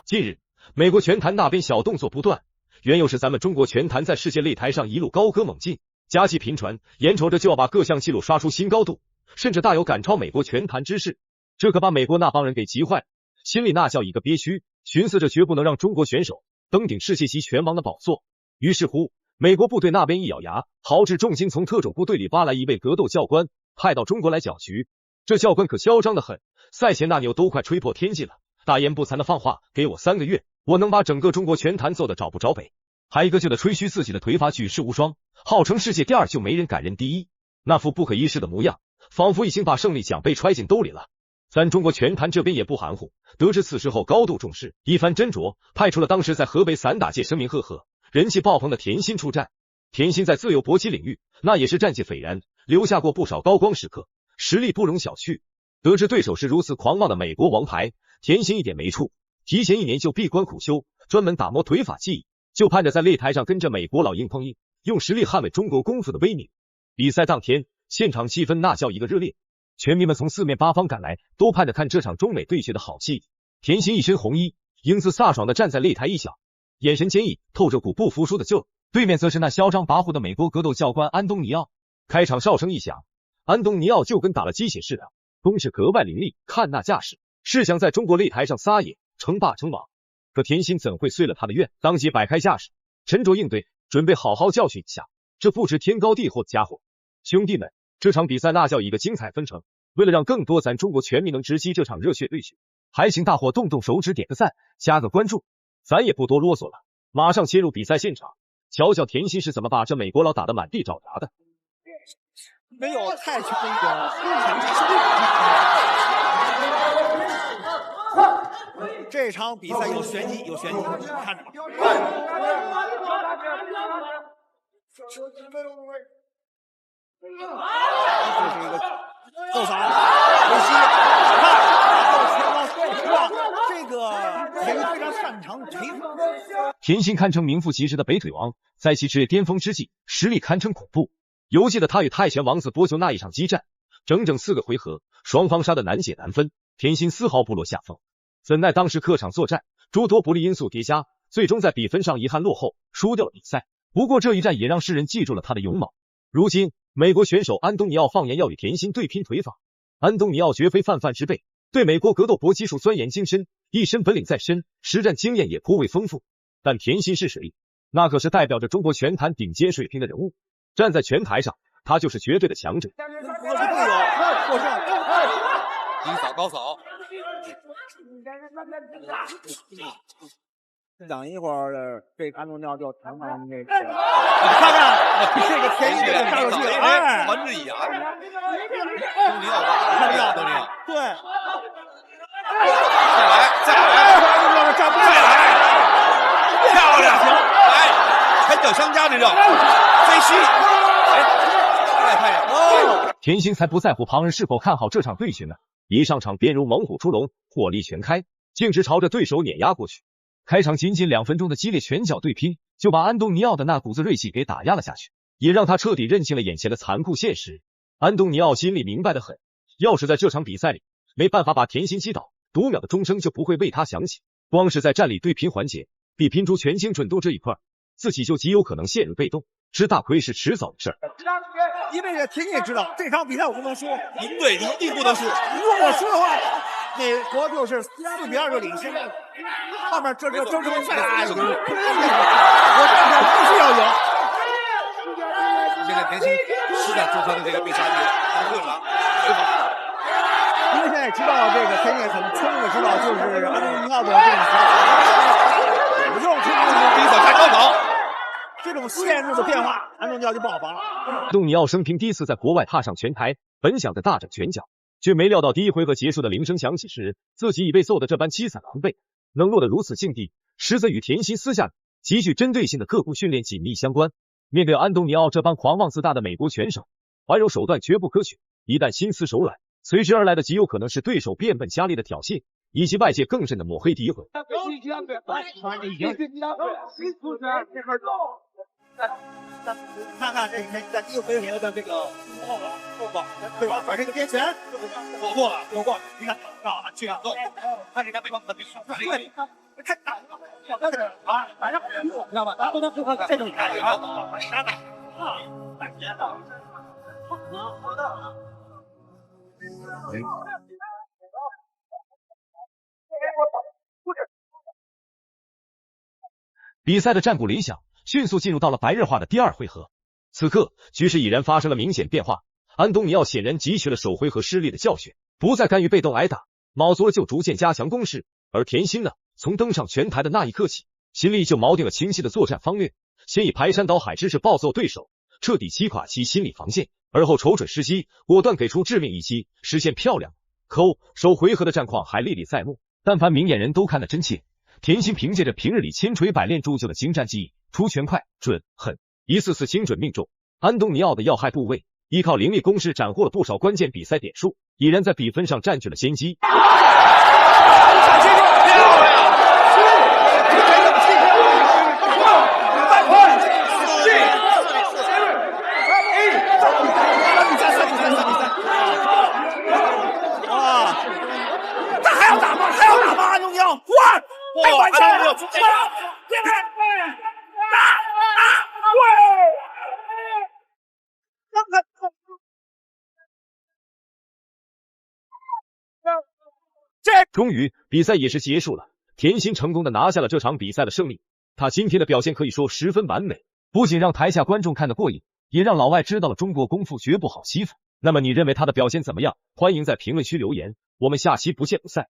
近日，美国拳坛那边小动作不断，原又是咱们中国拳坛在世界擂台上一路高歌猛进，佳绩频传，眼瞅着就要把各项纪录刷出新高度，甚至大有赶超美国拳坛之势。这可把美国那帮人给急坏了，心里那叫一个憋屈，寻思着绝不能让中国选手登顶世界级拳王的宝座。于是乎，美国部队那边一咬牙，豪掷重金从特种部队里挖来一位格斗教官，派到中国来搅局。这教官可嚣张得很，赛前那牛都快吹破天际了，大言不惭的放话，给我3个月，我能把整个中国拳坛揍得找不着北。还一个劲的吹嘘自己的腿法举世无双，号称世界第2就没人敢认第1，那副不可一世的模样，仿佛已经把胜利奖杯揣进兜里了。咱中国拳坛这边也不含糊，得知此事后高度重视，一番斟酌，派出了当时在河北散打界声名赫赫、人气爆棚的田心出战。田心在自由搏击领域那也是战绩斐然，留下过不少高光时刻，实力不容小觑。得知对手是如此狂妄的美国王牌，田心一点没怵，提前1年就闭关苦修，专门打磨腿法技艺，就盼着在擂台上跟着美国老鹰碰硬，用实力捍卫中国功夫的威名。比赛当天，现场气氛那叫一个热烈，拳迷们从4面8方赶来，都盼着看这场中美对决的好戏。田心一身红衣，英姿飒爽的站在擂台一角，眼神坚毅，透着股不服输的劲儿。对面则是那嚣张跋扈的美国格斗教官安东尼奥。开场哨声一响，安东尼奥就跟打了鸡血似的，攻势格外凌厉，看那架势，是想在中国擂台上撒野，称霸称王。可田心怎会遂了他的愿，当即摆开架势，沉着应对，准备好好教训一下这不知天高地厚的家伙。兄弟们，这场比赛那叫一个精彩纷呈。为了让更多咱中国拳迷能直击这场热血对决，还请大伙动动手指点个赞，加个关注。咱也不多啰嗦了，马上切入比赛现场，瞧瞧田心是怎么把这美国佬打得满地找牙的。没有太强的一个这场比赛有玄机，有玄机，看着吧。这是一个后扫，梅西，这个田心非常擅长腿法。田心堪称名副其实的北腿王，在其职业巅峰之际，实力堪称恐怖。犹记得他与泰拳王子波球那一场激战，整整4个回合，双方杀得难解难分，田心丝毫不落下风。怎奈当时客场作战，诸多不利因素叠加，最终在比分上遗憾落后，输掉了比赛。不过这一战也让世人记住了他的勇猛。如今美国选手安东尼奥放言要与田心对拼腿法，安东尼奥绝非泛泛之辈，对美国格斗搏击术钻研精深，一身本领在身，实战经验也颇为丰富。但田心是谁？那可是代表着中国拳坛顶尖水平的人物，站在拳台上，他就是绝对的强者。低扫高扫，等一会儿这安东尼奥就谈谈那个，看看这个田心这个战术技，哎，环之以牙，安东尼奥，安东尼奥，对，再来，站不下来，漂亮，来，拳脚相加，这叫飞膝，再看一眼，哦，田心才不在乎旁人是否看好这场对决呢，一上场便如猛虎出笼，火力全开，径直朝着对手碾压过去。开场仅仅2分钟的激烈拳脚对拼，就把安东尼奥的那股子锐气给打压了下去，也让他彻底认清了眼前的残酷现实。安东尼奥心里明白得很，要是在这场比赛里没办法把田心击倒，读秒的钟声就不会为他响起。光是在战力对拼环节，比拼出拳精准度这一块，自己就极有可能陷入被动，吃大亏是迟早的事儿。因为这田心也知道这场比赛我不能输，对，一定不能输。如果我输的话，美国就是4-2就领先，后面这争再来一个，我这场必须要赢。现在田心实在做他的这个必杀技，对了，因为现在知道这个田心很聪明的知道，就是安东尼奥的这种不用出低扫加高扫。这种线路的变化，安东尼奥就不好防了。安东尼奥生平第一次在国外踏上拳台，本想着大展拳脚，却没料到第1回合结束的铃声响起时，自己已被揍得这般凄惨狼狈。能落得如此境地，实则与田心私下极具针对性的刻苦训练紧密相关。面对安东尼奥这般狂妄自大的美国拳手，怀柔手段绝不可取，一旦心慈手软，随之而来的极有可能是对手变本加厉的挑诋，以及外界更甚的抹黑诋毁。看看这在第一回合的这个对吧？把这个边前躲过了，躲过。你看啊，这样做，看人家对方的兵，太大了，啊，反正你知道吗？咱不能这种感觉啊，杀的啊，别的。比赛的战鼓铃响，迅速进入到了白热化的第二回合。此刻局势已然发生了明显变化，安东尼奥显然汲取了首回合失利的教训，不再甘于被动挨打，卯足了就逐渐加强攻势。而田心呢，从登上拳台的那一刻起，心里就锚定了清晰的作战方略，先以排山倒海之势暴揍对手，彻底击垮其心理防线，而后瞅准时机，果断给出致命一击，实现漂亮。可恶，首回合的战况还历历在目，但凡明眼人都看得真切。田心凭借着平日里千锤百炼铸就的精湛技艺，出拳快、准、狠，一次次精准命中安东尼奥的要害部位，依靠凌厉攻势斩获了不少关键比赛点数，已然在比分上占据了先机。太管钱了！别看，终于，比赛也是结束了。田心成功的拿下了这场比赛的胜利。他今天的表现可以说十分完美，不仅让台下观众看得过瘾，也让老外知道了中国功夫绝不好欺负。那么你认为他的表现怎么样？欢迎在评论区留言，我们下期不见不散。